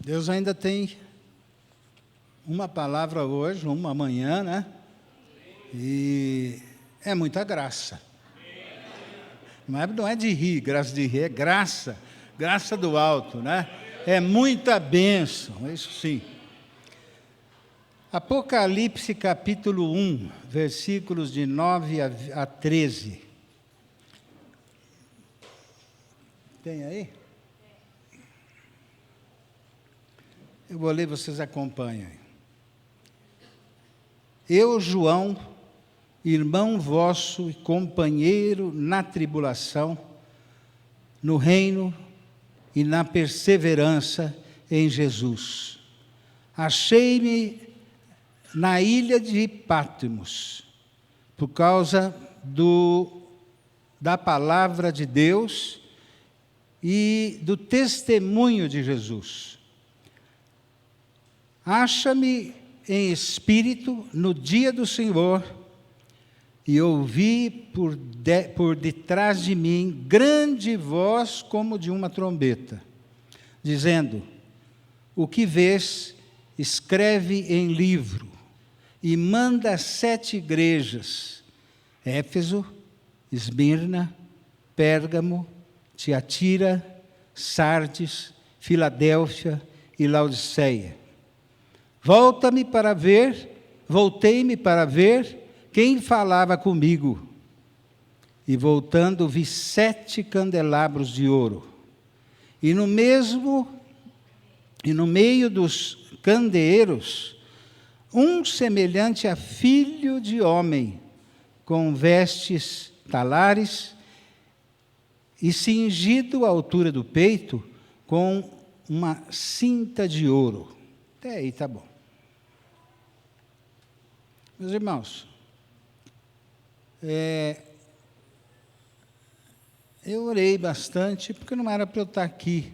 Deus ainda tem uma palavra hoje, uma amanhã, né? E é muita graça. Não é de rir, graça de rir, é graça, graça do alto, né? É muita bênção, isso sim. Apocalipse capítulo 1, versículos de 9 a 13. Tem aí? Eu vou ler, vocês acompanham. Eu, João, irmão vosso e companheiro na tribulação, no reino e na perseverança em Jesus. Achei-me na ilha de Patmos, por causa da palavra de Deus e do testemunho de Jesus. Acha-me em espírito no dia do Senhor, e ouvi por detrás de mim grande voz como de uma trombeta, dizendo: o que vês, escreve em livro, e manda às 7 igrejas, Éfeso, Esmirna, Pérgamo, Tiatira, Sardes, Filadélfia e Laodiceia. Voltei-me para ver quem falava comigo. E voltando, vi 7 candelabros de ouro. E no meio dos candeeiros, um semelhante a filho de homem, com vestes talares, e cingido à altura do peito, com uma cinta de ouro. Até aí está bom. Meus irmãos, eu orei bastante, porque não era para eu estar aqui.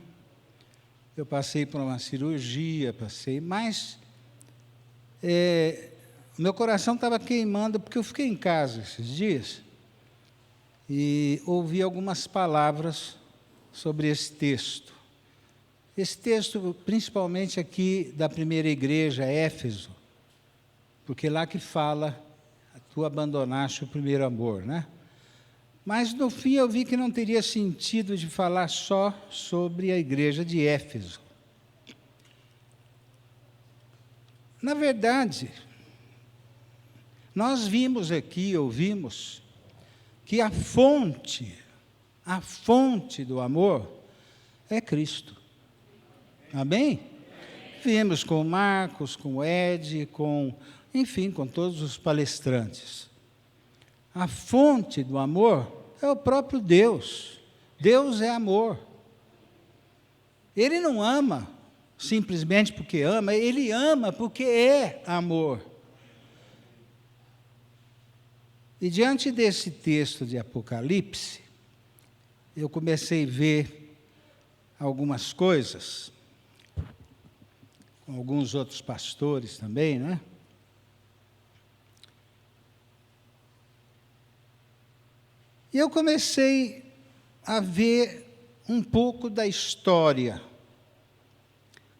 Eu passei por uma cirurgia, mas meu coração estava queimando, porque eu fiquei em casa esses dias, e ouvi algumas palavras sobre esse texto. Esse texto, principalmente aqui da primeira igreja, Éfeso, porque lá que fala, tu abandonaste o primeiro amor, né? Mas, no fim, eu vi que não teria sentido de falar só sobre a igreja de Éfeso. Na verdade, nós vimos aqui, ouvimos, que a fonte do amor é Cristo. Amém? Vimos com o Marcos, com o Ed, enfim, com todos os palestrantes. A fonte do amor é o próprio Deus. Deus é amor. Ele não ama simplesmente porque ama, ele ama porque é amor. E diante desse texto de Apocalipse, eu comecei a ver algumas coisas, com alguns outros pastores também, né? E eu comecei a ver um pouco da história.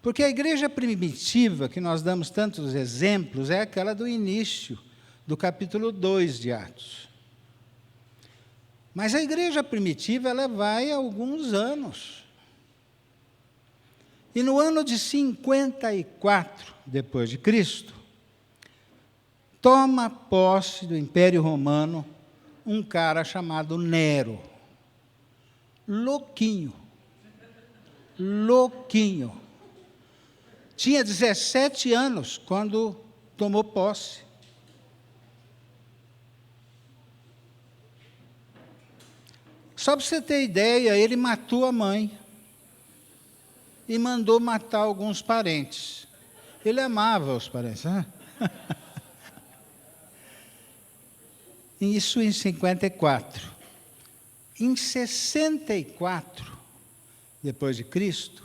Porque a igreja primitiva, que nós damos tantos exemplos, é aquela do início, do capítulo 2 de Atos. Mas a igreja primitiva, ela vai há alguns anos. E no ano de 54 depois de Cristo, toma posse do Império Romano um cara chamado Nero. Louquinho. Tinha 17 anos quando tomou posse. Só para você ter ideia, ele matou a mãe e mandou matar alguns parentes. Ele amava os parentes, né? Isso em 54. Em 64, depois de Cristo,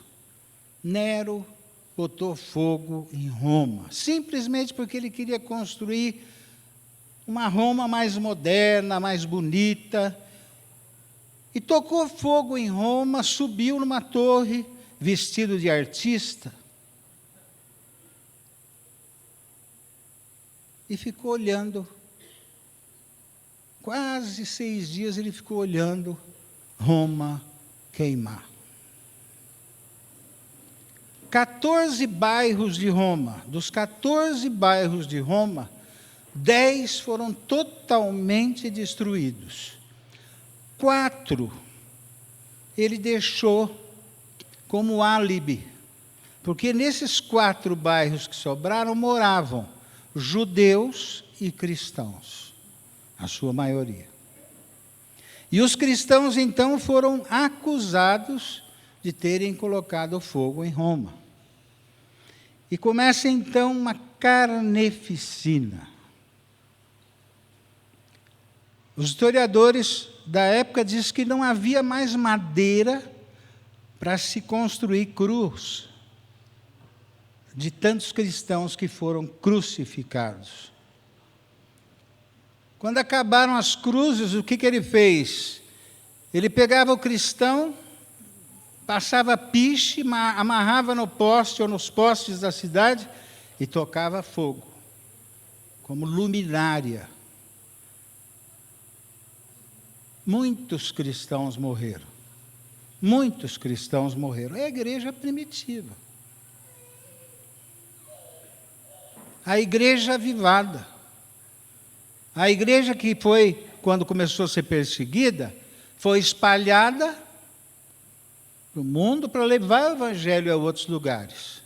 Nero botou fogo em Roma, simplesmente porque ele queria construir uma Roma mais moderna, mais bonita, e tocou fogo em Roma, subiu numa torre, vestido de artista, e ficou olhando. Quase 6 dias ele ficou olhando Roma queimar. 14 bairros de Roma, dos 14 bairros de Roma, 10 foram totalmente destruídos. 4 ele deixou como álibi, porque nesses 4 bairros que sobraram moravam judeus e cristãos, a sua maioria. E os cristãos, então, foram acusados de terem colocado fogo em Roma. E começa, então, uma carneficina. Os historiadores da época dizem que não havia mais madeira para se construir cruz, de tantos cristãos que foram crucificados. Quando acabaram as cruzes, o que ele fez? Ele pegava o cristão, passava piche, amarrava no poste ou nos postes da cidade e tocava fogo, como luminária. Muitos cristãos morreram. Muitos cristãos morreram. É a igreja primitiva. A igreja avivada. A igreja que foi, quando começou a ser perseguida, foi espalhada no mundo para levar o evangelho a outros lugares.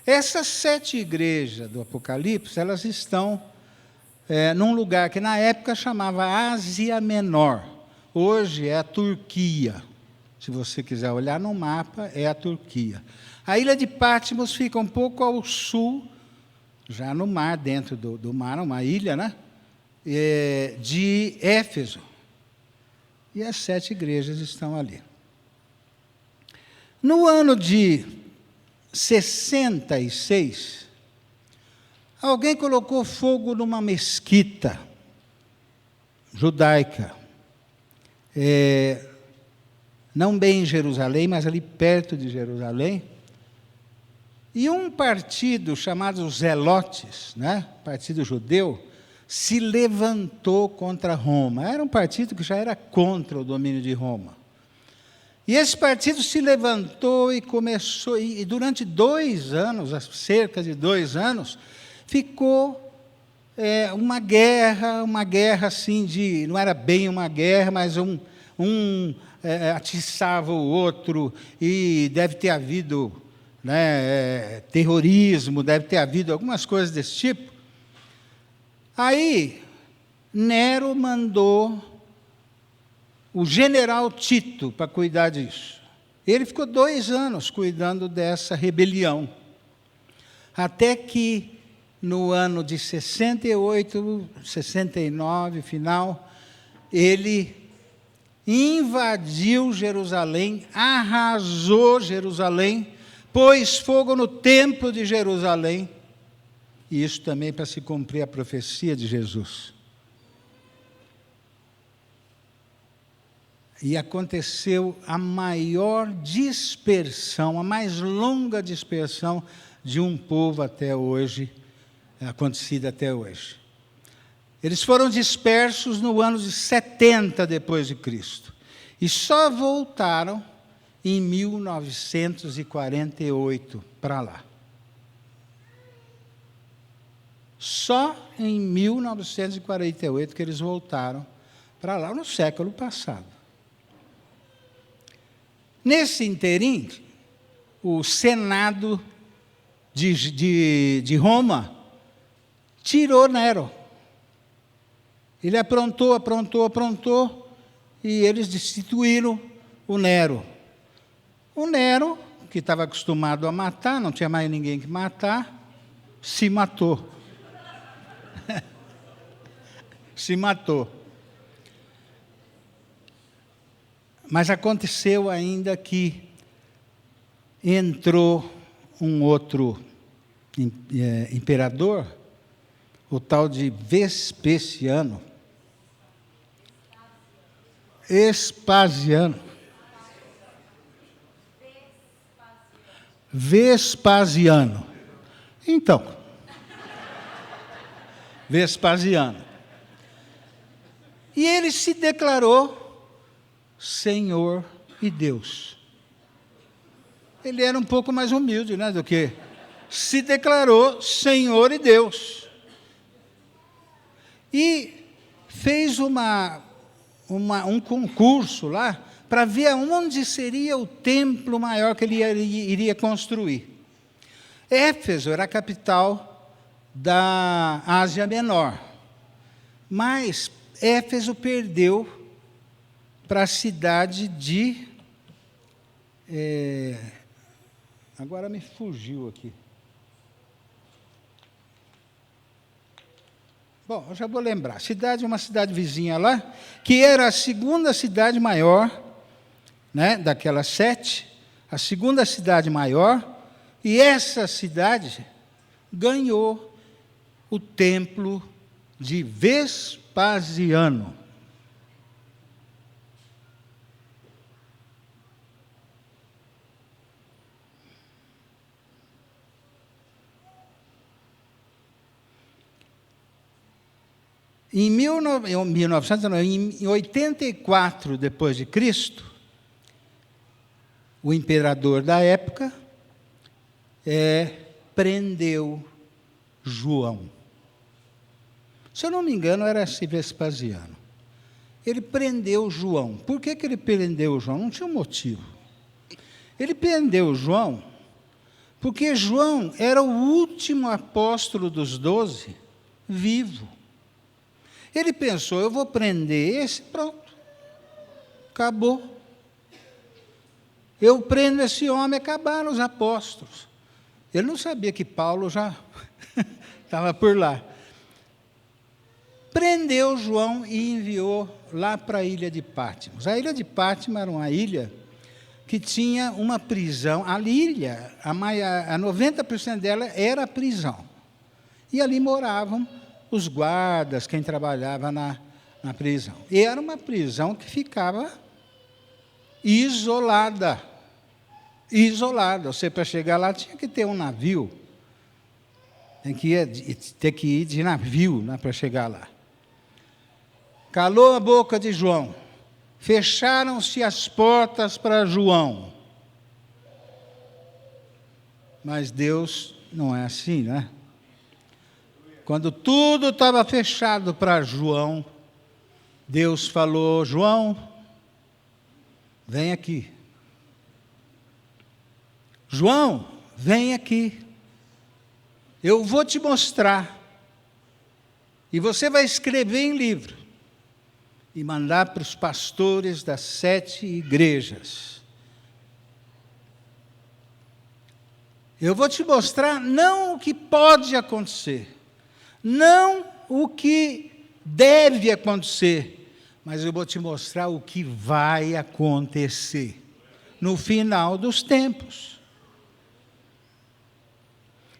Essas 7 igrejas do Apocalipse, elas estão num lugar que na época chamava Ásia Menor. Hoje é a Turquia. Se você quiser olhar no mapa, é a Turquia. A ilha de Patmos fica um pouco ao sul, já no mar, dentro do mar, uma ilha, né? De Éfeso. E as 7 igrejas estão ali. No ano de 66, alguém colocou fogo numa mesquita judaica, não bem em Jerusalém, mas ali perto de Jerusalém. E um partido chamado Zelotes, né, partido judeu, se levantou contra Roma. Era um partido que já era contra o domínio de Roma. E esse partido se levantou e começou, e durante 2 anos, cerca de 2 anos, ficou uma guerra assim não era bem uma guerra, mas atiçava o outro, e deve ter havido terrorismo, deve ter havido algumas coisas desse tipo. Aí, Nero mandou o general Tito para cuidar disso. Ele ficou 2 anos cuidando dessa rebelião, até que, no ano de 68, 69, final, ele invadiu Jerusalém, arrasou Jerusalém, pôs fogo no templo de Jerusalém, e isso também para se cumprir a profecia de Jesus. E aconteceu a maior dispersão, a mais longa dispersão de um povo até hoje, acontecida até hoje. Eles foram dispersos no ano de 70 depois de Cristo, e só voltaram em 1948 para lá. Só em 1948 que eles voltaram para lá, no século passado. Nesse inteirinho, o Senado de Roma tirou Nero. Ele aprontou, e eles destituíram o Nero. O Nero, que estava acostumado a matar, não tinha mais ninguém que matar, se matou. Se matou. Mas aconteceu ainda que entrou um outro imperador, o tal de Vespasiano. Vespasiano. Então, Vespasiano. E ele se declarou Senhor e Deus. Ele era um pouco mais humilde, né, do que se declarou Senhor e Deus. E fez um concurso lá para ver onde seria o templo maior que ele iria construir. Éfeso era a capital da Ásia Menor, mas Éfeso perdeu para a cidade de... agora me fugiu aqui. Bom, eu já vou lembrar. Uma cidade vizinha lá, que era a segunda cidade maior, né, daquelas 7, a segunda cidade maior, e essa cidade ganhou o templo de Vespasiano. Em 84 depois de Cristo, o imperador da época prendeu João. Se eu não me engano, era esse Vespasiano. Ele prendeu João. Por que ele prendeu João? Não tinha um motivo. Ele prendeu João porque João era o último apóstolo dos 12 vivo. Ele pensou, eu vou prender esse, pronto. Acabou. Eu prendo esse homem, acabaram os apóstolos. Ele não sabia que Paulo já estava por lá. Prendeu João e enviou lá para a ilha de Patmos. A ilha de Patmos era uma ilha que tinha uma prisão. A ilha, a 90% dela era prisão. E ali moravam os guardas, quem trabalhava na prisão. E era uma prisão que ficava isolada. Isolada. Você, para chegar lá, tinha que ter um navio. Ter que ir de navio, né, para chegar lá. Calou a boca de João. Fecharam-se as portas para João. Mas Deus não é assim, né? Quando tudo estava fechado para João, Deus falou, João, vem aqui. João, vem aqui. Eu vou te mostrar. E você vai escrever em livro. E mandar para os pastores das 7 igrejas. Eu vou te mostrar não o que pode acontecer, não o que deve acontecer, mas eu vou te mostrar o que vai acontecer no final dos tempos.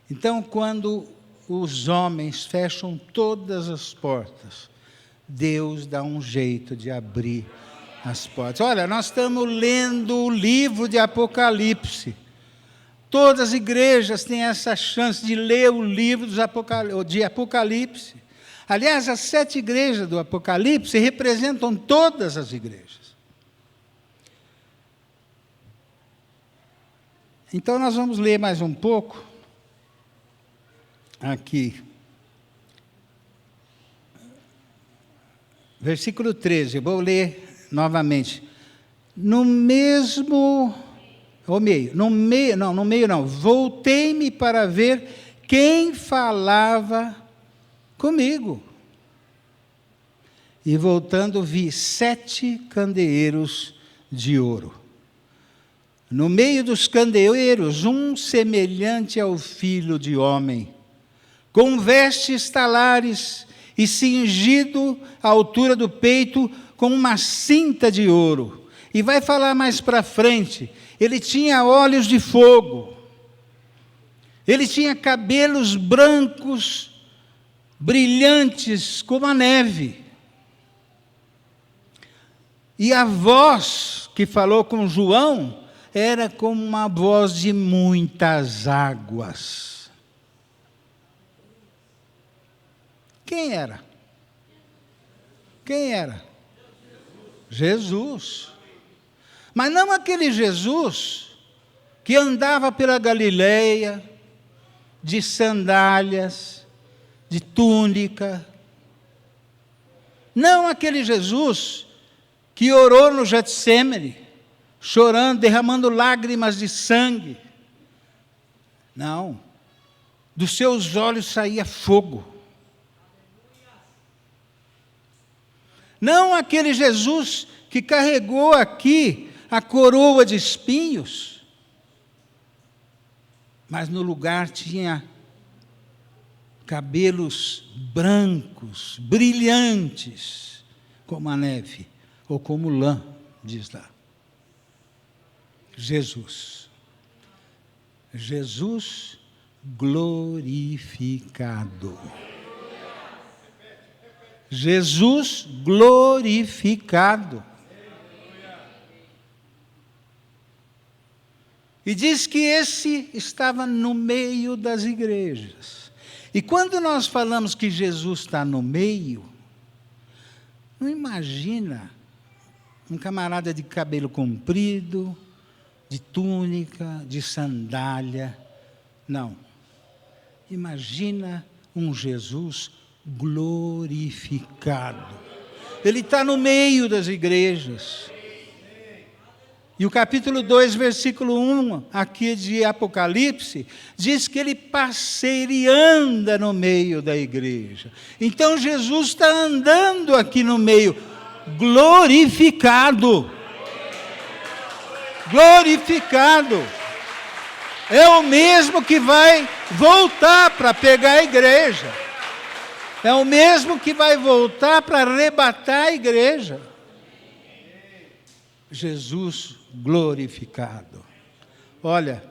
Então, quando os homens fecham todas as portas, Deus dá um jeito de abrir as portas. Olha, nós estamos lendo o livro de Apocalipse. Todas as igrejas têm essa chance de ler o livro de Apocalipse. Aliás, as 7 igrejas do Apocalipse representam todas as igrejas. Então, nós vamos ler mais um pouco aqui. Versículo 13, vou ler novamente. Voltei-me para ver quem falava comigo. E voltando, vi 7 candeeiros de ouro. No meio dos candeeiros, um semelhante ao filho de homem, com vestes talares e cingido à altura do peito com uma cinta de ouro. E vai falar mais para frente, ele tinha olhos de fogo, ele tinha cabelos brancos, brilhantes como a neve. E a voz que falou com João era como uma voz de muitas águas. Quem era? Quem era? Jesus. Mas não aquele Jesus que andava pela Galileia, de sandálias, de túnica. Não aquele Jesus que orou no Getsêmani, chorando, derramando lágrimas de sangue. Não. Dos seus olhos saía fogo. Não aquele Jesus que carregou aqui a coroa de espinhos, mas no lugar tinha cabelos brancos, brilhantes, como a neve, ou como lã, diz lá. Jesus. Jesus glorificado. Jesus glorificado. E diz que esse estava no meio das igrejas. E quando nós falamos que Jesus está no meio, não imagina um camarada de cabelo comprido, de túnica, de sandália. Não. Imagina um Jesus glorificado. Ele está no meio das igrejas. E o capítulo 2, versículo 1, aqui de Apocalipse, diz que ele passeia, ele anda no meio da igreja. Então Jesus está andando aqui no meio, glorificado. Glorificado. É o mesmo que vai voltar para pegar a igreja. É o mesmo que vai voltar para arrebatar a igreja. Jesus glorificado. Olha,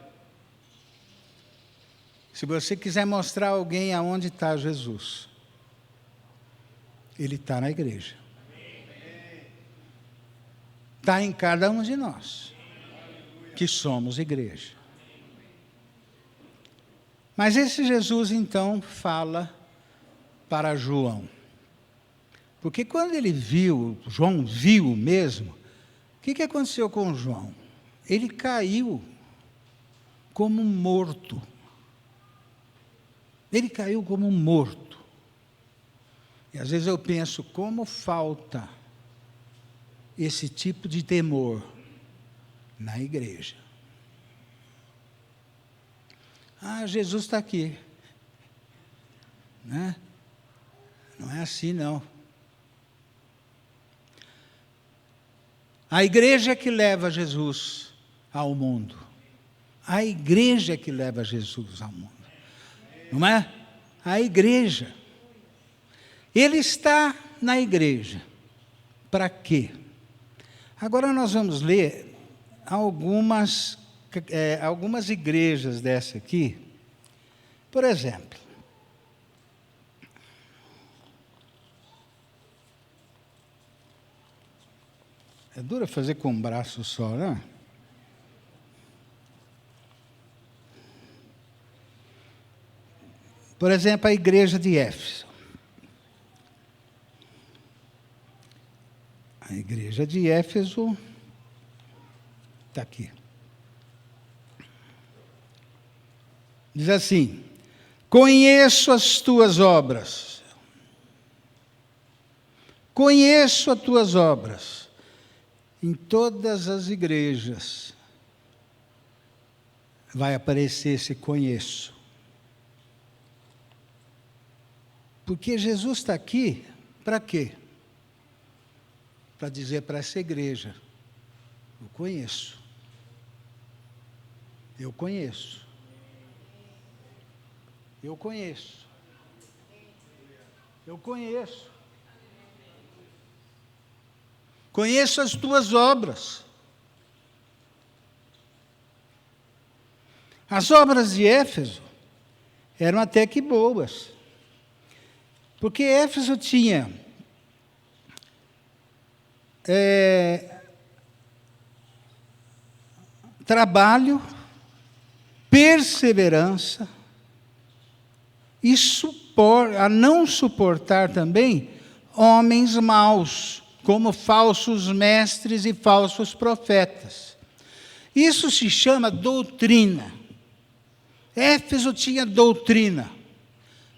se você quiser mostrar a alguém aonde está Jesus, ele está na igreja. Está em cada um de nós, que somos igreja. Mas esse Jesus, então, fala para João. Porque quando ele viu, João viu mesmo, o que aconteceu com João? Ele caiu como morto. Ele caiu como morto. E às vezes eu penso, como falta esse tipo de temor na igreja. Ah, Jesus está aqui. Né? Não é assim, não. A igreja é que leva Jesus ao mundo. A igreja é que leva Jesus ao mundo. Não é? A igreja. Ele está na igreja. Para quê? Agora nós vamos ler algumas igrejas dessa aqui. Por exemplo, é duro fazer com um braço só, né? Por exemplo, a igreja de Éfeso. A igreja de Éfeso está aqui. Diz assim: conheço as tuas obras. Conheço as tuas obras. Em todas as igrejas vai aparecer esse conheço. Porque Jesus está aqui para quê? Para dizer para essa igreja: eu conheço. Eu conheço. Eu conheço. Eu conheço. Conheço as tuas obras. As obras de Éfeso eram até que boas. Porque Éfeso tinha trabalho, perseverança a não suportar também homens maus, como falsos mestres e falsos profetas. Isso se chama doutrina. Éfeso tinha doutrina.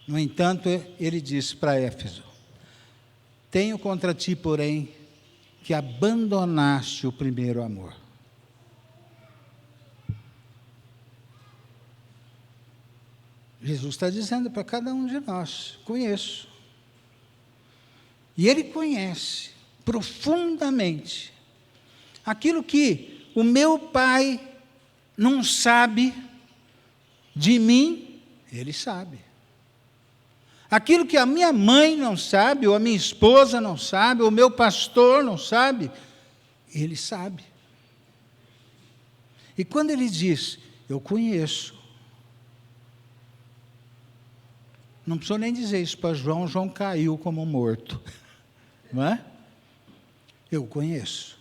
No entanto, ele disse para Éfeso: tenho contra ti, porém, que abandonaste o primeiro amor. Jesus está dizendo para cada um de nós: conheço. E Ele conhece profundamente aquilo que o meu Pai não sabe de mim, Ele sabe. Aquilo que a minha mãe não sabe, ou a minha esposa não sabe, ou o meu pastor não sabe, Ele sabe. E quando Ele diz, eu conheço, não precisou nem dizer isso para João, João caiu como morto. Não é? Eu conheço.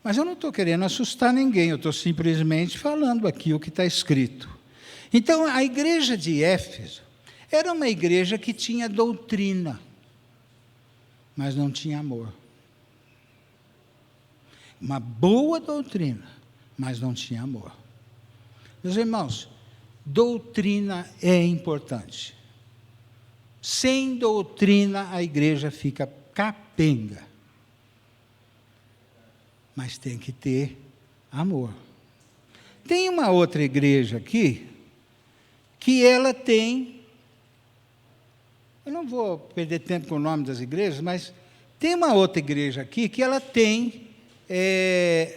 Mas eu não estou querendo assustar ninguém, eu estou simplesmente falando aqui o que está escrito. Então, a igreja de Éfeso era uma igreja que tinha doutrina, mas não tinha amor. Uma boa doutrina, mas não tinha amor. Meus irmãos, doutrina é importante. Sem doutrina, a igreja fica capenga. Mas tem que ter amor. Tem uma outra igreja aqui, que ela tem, eu não vou perder tempo com o nome das igrejas, mas tem uma outra igreja aqui que ela tem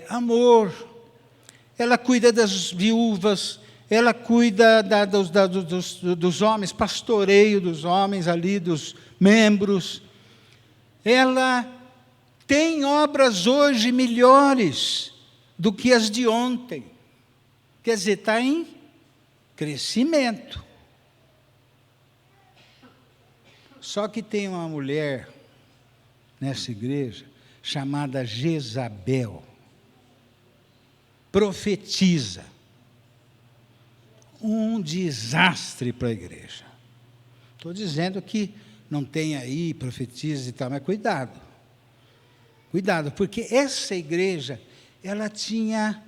amor, ela cuida das viúvas, ela cuida dos homens, pastoreio dos homens ali, dos membros, ela tem obras hoje melhores do que as de ontem, quer dizer, está em crescimento. Só que tem uma mulher nessa igreja chamada Jezabel, profetiza, um desastre para a igreja. Estou dizendo que não tem aí, profetiza e tal, mas cuidado. Cuidado, porque essa igreja, ela tinha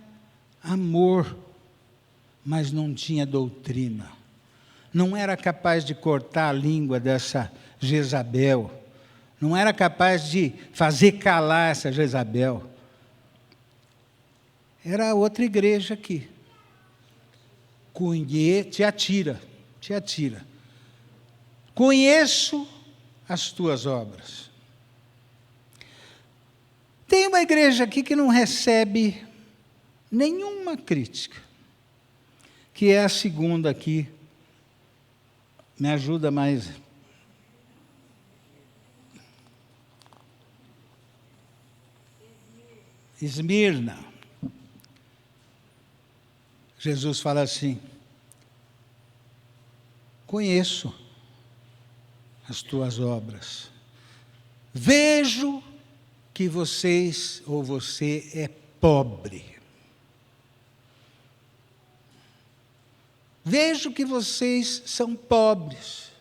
amor, mas não tinha doutrina. Não era capaz de cortar a língua dessa Jezabel. Não era capaz de fazer calar essa Jezabel. Era outra igreja aqui. Tiatira. Conheço as tuas obras. Tem uma igreja aqui que não recebe nenhuma crítica, que é a segunda aqui. Me ajuda mais. Esmirna. Jesus fala assim: conheço as tuas obras, vejo que vocês ou você é pobre. Vejo que vocês são pobres.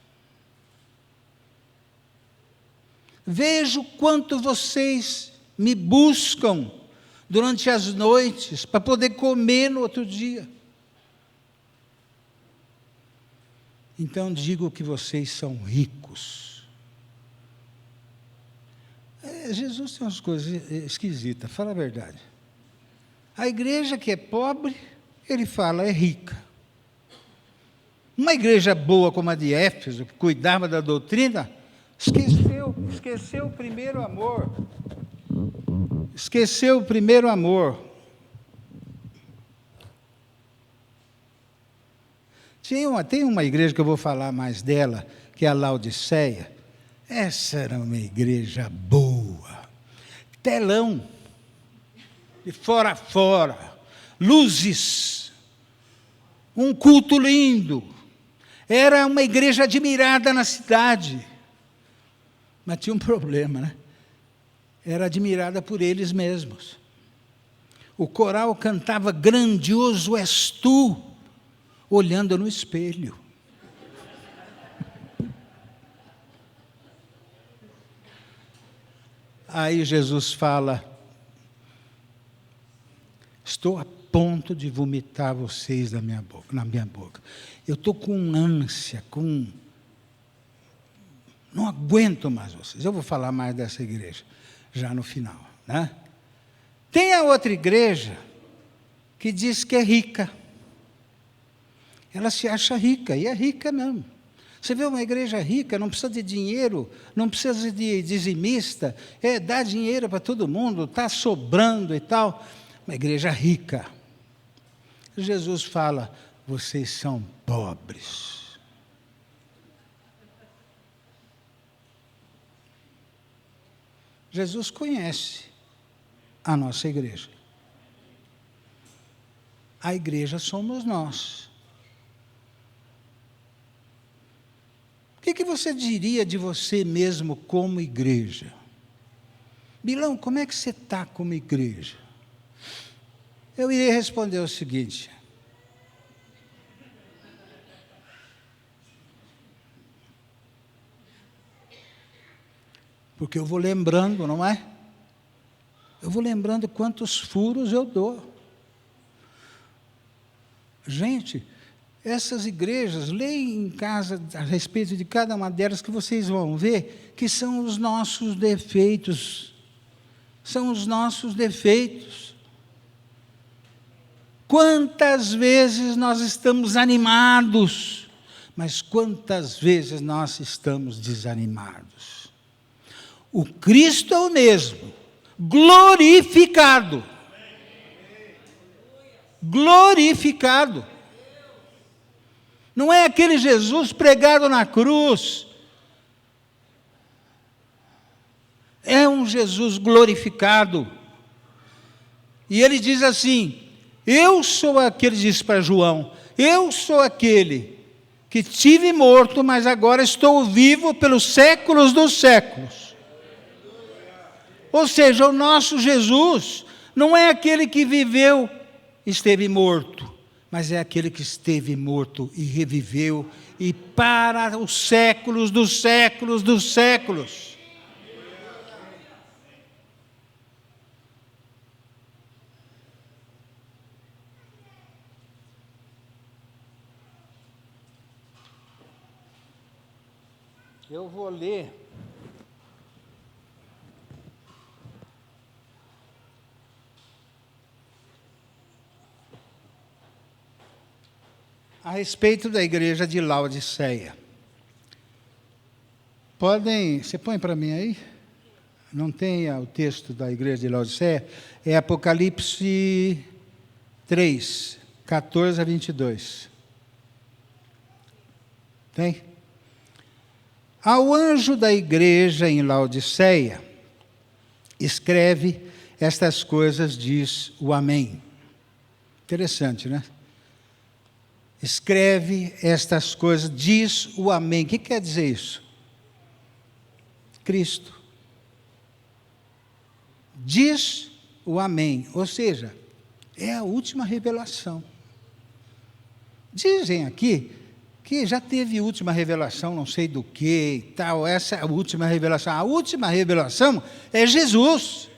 Vejo quanto vocês me buscam durante as noites para poder comer no outro dia. Então digo que vocês são ricos. Jesus tem umas coisas esquisitas, fala a verdade. A igreja que é pobre, ele fala, é rica. Uma igreja boa como a de Éfeso, que cuidava da doutrina, esqueceu o primeiro amor. Esqueceu o primeiro amor. Tem uma igreja que eu vou falar mais dela, que é a Laodiceia. Essa era uma igreja boa. Telão, de fora a fora, luzes, um culto lindo. Era uma igreja admirada na cidade. Mas tinha um problema, né? Era admirada por eles mesmos. O coral cantava grandioso és tu, olhando no espelho. Aí Jesus fala: estou a ponto de vomitar vocês na minha boca. Eu estou com ânsia, não aguento mais vocês. Eu vou falar mais dessa igreja já no final, né? Tem a outra igreja que diz que é rica. Ela se acha rica, e é rica mesmo. Você vê uma igreja rica, não precisa de dinheiro, não precisa de dizimista, dá dinheiro para todo mundo, está sobrando e tal. Uma igreja rica. Jesus fala: vocês são pobres. Jesus conhece a nossa igreja. A igreja somos nós. O que você diria de você mesmo como igreja? Bilão, como é que você está como igreja? Eu iria responder o seguinte: porque eu vou lembrando, não é? Eu vou lembrando quantos furos eu dou. Gente, essas igrejas, leem em casa a respeito de cada uma delas, que vocês vão ver que são os nossos defeitos. São os nossos defeitos. Quantas vezes nós estamos animados, mas quantas vezes nós estamos desanimados? O Cristo é o mesmo, glorificado. Glorificado. Não é aquele Jesus pregado na cruz. É um Jesus glorificado. E ele diz assim: eu sou aquele, diz para João, eu sou aquele que tive morto, mas agora estou vivo pelos séculos dos séculos. Ou seja, o nosso Jesus não é aquele que viveu, esteve morto, mas é aquele que esteve morto e reviveu, e para os séculos dos séculos dos séculos. Eu vou ler a respeito da igreja de Laodiceia. Você põe para mim aí? Não tem o texto da igreja de Laodiceia? É Apocalipse 3, 14 a 22. Tem? Ao anjo da igreja em Laodiceia, escreve estas coisas, diz o Amém. Interessante, né? Escreve estas coisas, diz o Amém. O que quer dizer isso? Cristo. Diz o Amém, ou seja, é a última revelação. Dizem aqui que já teve última revelação, não sei do que e tal, essa é a última revelação. A última revelação é Jesus.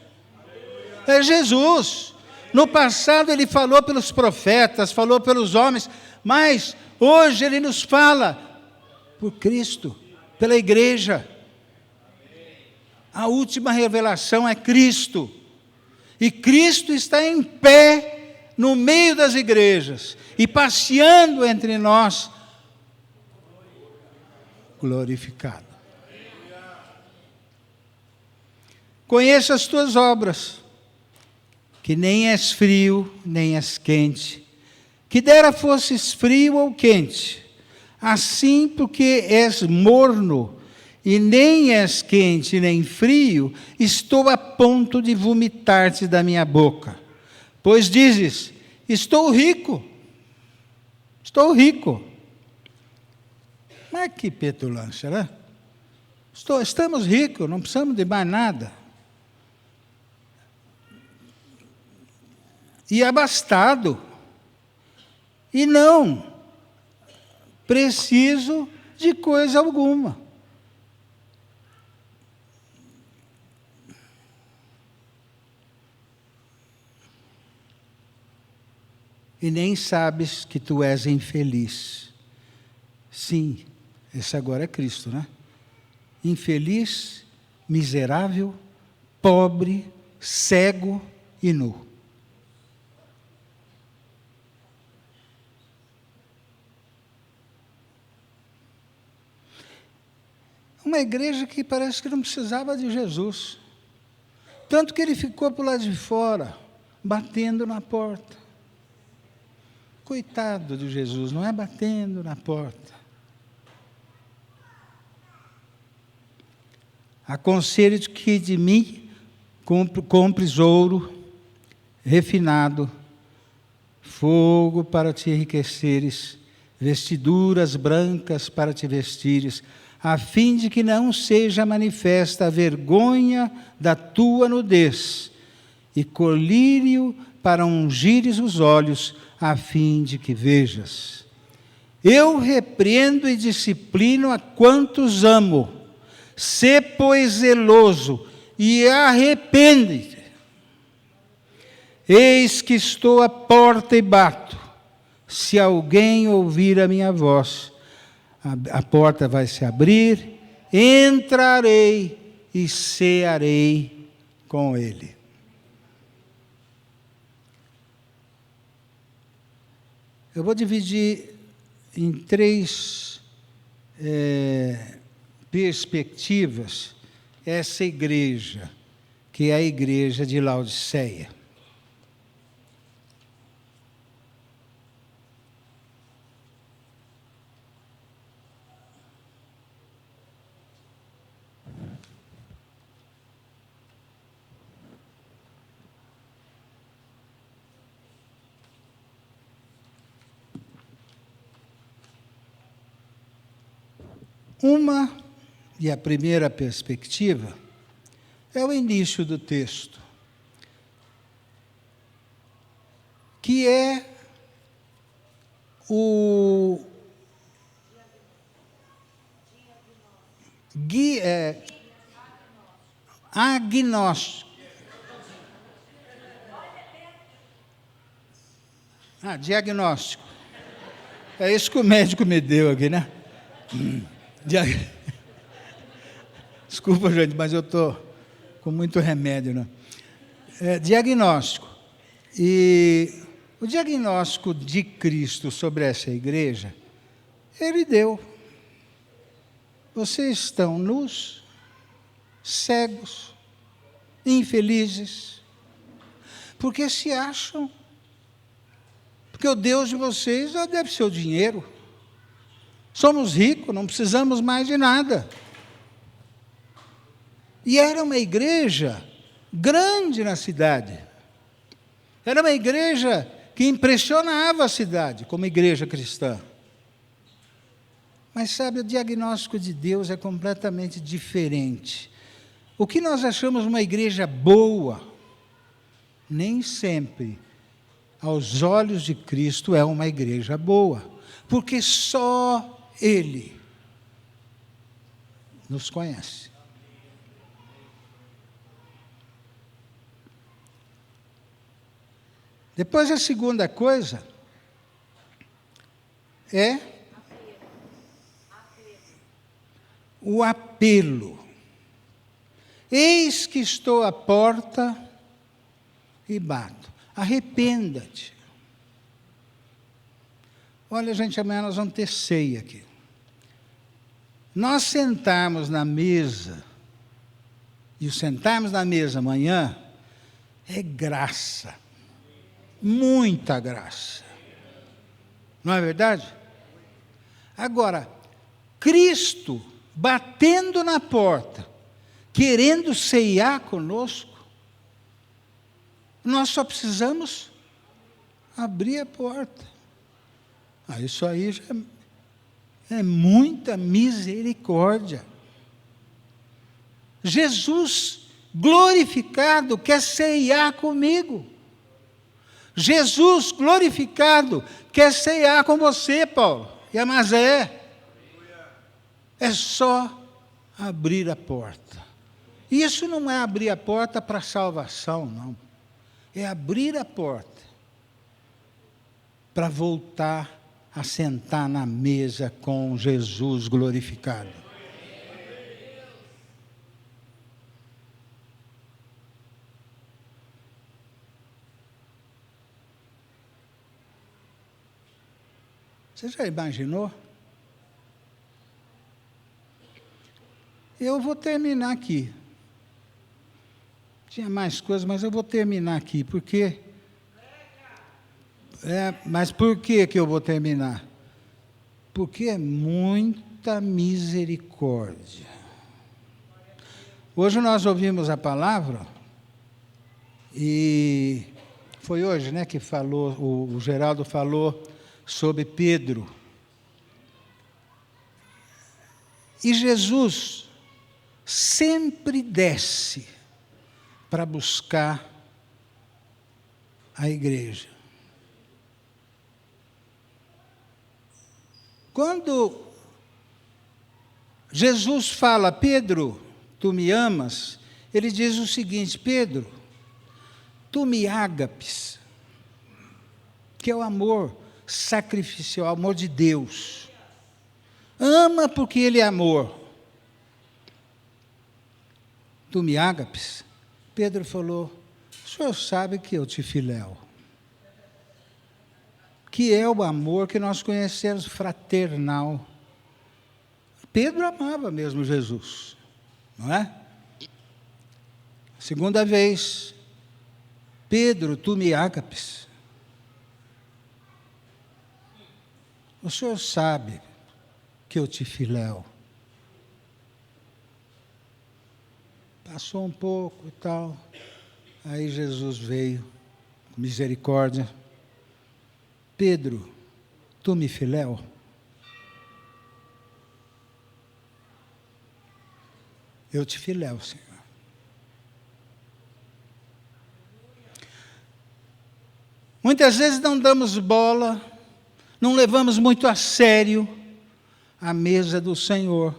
É Jesus. No passado ele falou pelos profetas, falou pelos homens, mas hoje ele nos fala por Cristo, pela igreja. A última revelação é Cristo. E Cristo está em pé no meio das igrejas e passeando entre nós, glorificado. Conheço as tuas obras, que nem és frio, nem és quente. Que dera fosses frio ou quente. Assim, porque és morno, e nem és quente, nem frio, estou a ponto de vomitar-te da minha boca. Pois dizes, estou rico. Estou rico. Mas que petulância, né? Estamos ricos, não precisamos de mais nada. E abastado. E não, preciso de coisa alguma. E nem sabes que tu és infeliz. Sim, esse agora é Cristo, né? Infeliz, miserável, pobre, cego e nu. Uma igreja que parece que não precisava de Jesus. Tanto que ele ficou por lá de fora, batendo na porta. Coitado de Jesus, não é batendo na porta. Aconselho-te que de mim compres ouro refinado, fogo para te enriqueceres, vestiduras brancas para te vestires, a fim de que não seja manifesta a vergonha da tua nudez, e colírio para ungires os olhos, a fim de que vejas. Eu repreendo e disciplino a quantos amo. Sê, pois, zeloso e arrepende-te. Eis que estou à porta e bato. Se alguém ouvir a minha voz, a porta vai se abrir, entrarei e cearei com ele. Eu vou dividir em 3 perspectivas essa igreja, que é a igreja de Laodiceia. E a primeira perspectiva é o início do texto, que é o agnóstico. Diagnóstico. É isso que o médico me deu aqui, né? Desculpa, gente, mas eu estou com muito remédio, né? Diagnóstico. E o diagnóstico de Cristo sobre essa igreja, ele deu. Vocês estão nus, cegos, infelizes, porque se acham, porque o Deus de vocês deve ser o dinheiro. Somos ricos, não precisamos mais de nada. E era uma igreja grande na cidade. Era uma igreja que impressionava a cidade, como igreja cristã. Mas sabe, o diagnóstico de Deus é completamente diferente. O que nós achamos uma igreja boa, nem sempre, aos olhos de Cristo, é uma igreja boa. Porque só Ele nos conhece. Depois, a segunda coisa é o apelo. Eis que estou à porta e bato. Arrependa-te. Olha, gente, amanhã nós vamos ter ceia aqui. Nós sentarmos na mesa, e o sentarmos na mesa amanhã, é graça. Muita graça. Não é verdade? Agora, Cristo batendo na porta, querendo ceiar conosco, nós só precisamos abrir a porta. Isso aí já é muita misericórdia. Jesus glorificado quer ceiar comigo. Jesus glorificado quer ceiar com você, Paulo Mas é só abrir a porta. E isso não é abrir a porta para salvação, não. É abrir a porta para voltar a sentar na mesa com Jesus glorificado. Você já imaginou? Eu vou terminar aqui. Tinha mais coisas, mas eu vou terminar aqui, porque... mas por que eu vou terminar? Porque é muita misericórdia. Hoje nós ouvimos a palavra, e foi hoje, né, que falou, o Geraldo falou sobre Pedro. E Jesus sempre desce para buscar a igreja. Quando Jesus fala, Pedro, tu me amas, ele diz o seguinte, Pedro, tu me ágapes, que é o amor sacrificial, o amor de Deus. Ama porque Ele é amor. Tu me ágapes? Pedro falou, o senhor sabe que eu te filéu. Que é o amor que nós conhecemos, fraternal. Pedro amava mesmo Jesus, não é? Segunda vez, Pedro, tu me ágapes. O senhor sabe que eu te filéu. Passou um pouco e tal, aí Jesus veio, com misericórdia. Pedro, tu me filéu? Eu te filéu, Senhor. Muitas vezes não damos bola, não levamos muito a sério a mesa do Senhor.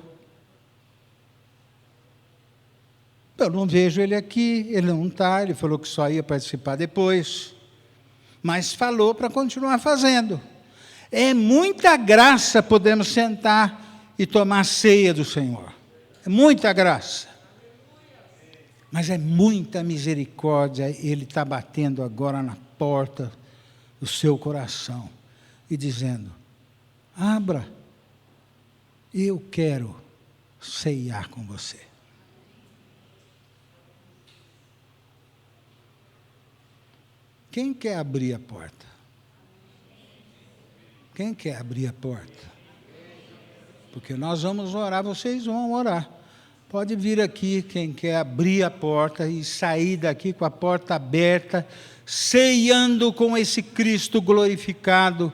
Eu não vejo ele aqui, ele não está, ele falou que só ia participar depois, mas falou para continuar fazendo. É muita graça podermos sentar e tomar a ceia do Senhor. É muita graça. Mas é muita misericórdia, Ele está batendo agora na porta do seu coração e dizendo, abra, eu quero ceiar com você. Quem quer abrir a porta? Quem quer abrir a porta? Porque nós vamos orar, vocês vão orar. Pode vir aqui quem quer abrir a porta e sair daqui com a porta aberta, ceiando com esse Cristo glorificado,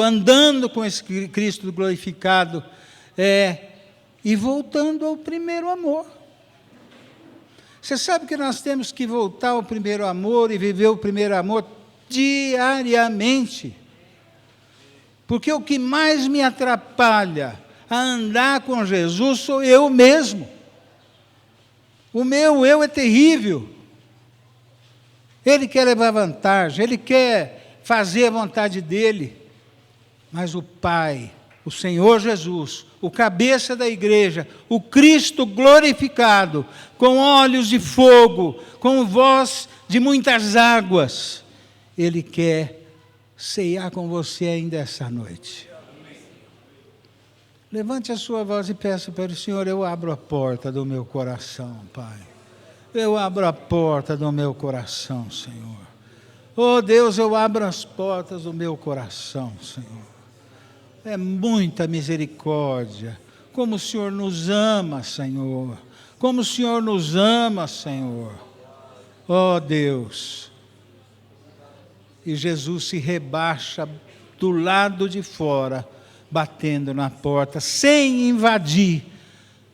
andando com esse Cristo glorificado, e voltando ao primeiro amor. Você sabe que nós temos que voltar ao primeiro amor e viver o primeiro amor diariamente. Porque o que mais me atrapalha a andar com Jesus sou eu mesmo. O meu eu é terrível. Ele quer levar vantagem, ele quer fazer a vontade dele. Mas o Pai, o Senhor Jesus, o cabeça da igreja, o Cristo glorificado, com olhos de fogo, com voz de muitas águas, Ele quer ceiar com você ainda essa noite. Levante a sua voz e peça para o Senhor, eu abro a porta do meu coração, Pai. Eu abro a porta do meu coração, Senhor. Oh Deus, eu abro as portas do meu coração, Senhor. É muita misericórdia. Como o Senhor nos ama, Senhor. Como o Senhor nos ama, Senhor. Oh Deus. E Jesus se rebaixa do lado de fora, batendo na porta, sem invadir,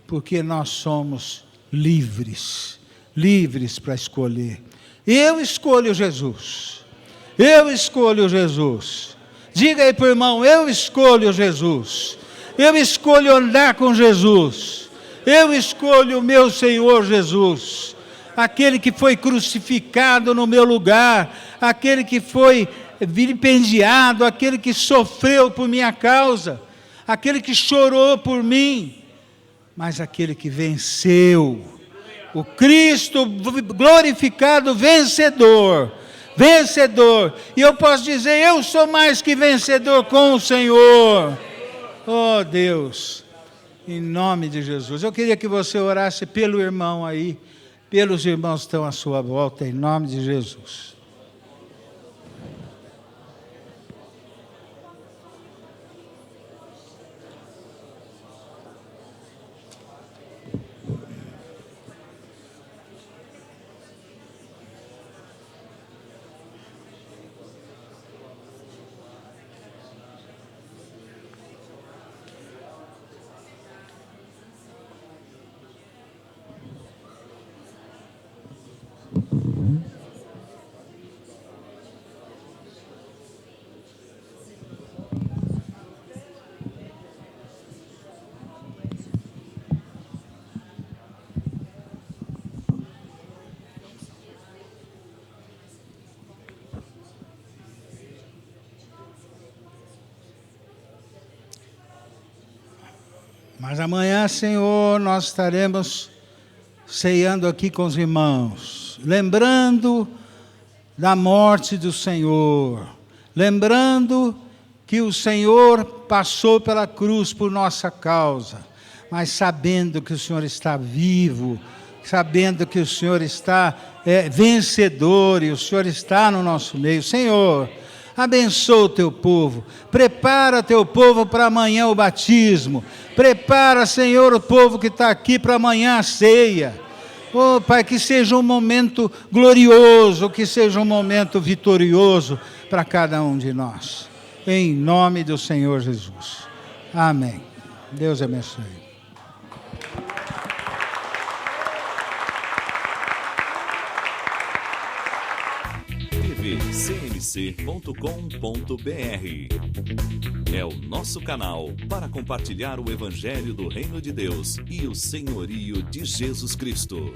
porque nós somos livres, livres para escolher. Eu escolho Jesus. Eu escolho Jesus. Diga aí para o irmão: eu escolho Jesus. Eu escolho andar com Jesus. Eu escolho o meu Senhor Jesus. Aquele que foi crucificado no meu lugar. Aquele que foi vilipendiado. Aquele que sofreu por minha causa. Aquele que chorou por mim. Mas aquele que venceu. O Cristo glorificado, vencedor. Vencedor. E eu posso dizer: eu sou mais que vencedor com o Senhor. Oh Deus, em nome de Jesus. Eu queria que você orasse pelo irmão aí, pelos irmãos que estão à sua volta, em nome de Jesus. Mas amanhã, Senhor, nós estaremos ceando aqui com os irmãos, lembrando da morte do Senhor, lembrando que o Senhor passou pela cruz por nossa causa, mas sabendo que o Senhor está vivo, sabendo que o Senhor está vencedor e o Senhor está no nosso meio. Senhor, abençoa o teu povo, prepara teu povo para amanhã o batismo, prepara, Senhor, o povo que está aqui para amanhã a ceia. Oh, Pai, que seja um momento glorioso, que seja um momento vitorioso para cada um de nós, em nome do Senhor Jesus, amém. Deus abençoe. cmc.com.br é o nosso canal para compartilhar o Evangelho do Reino de Deus e o senhorio de Jesus Cristo.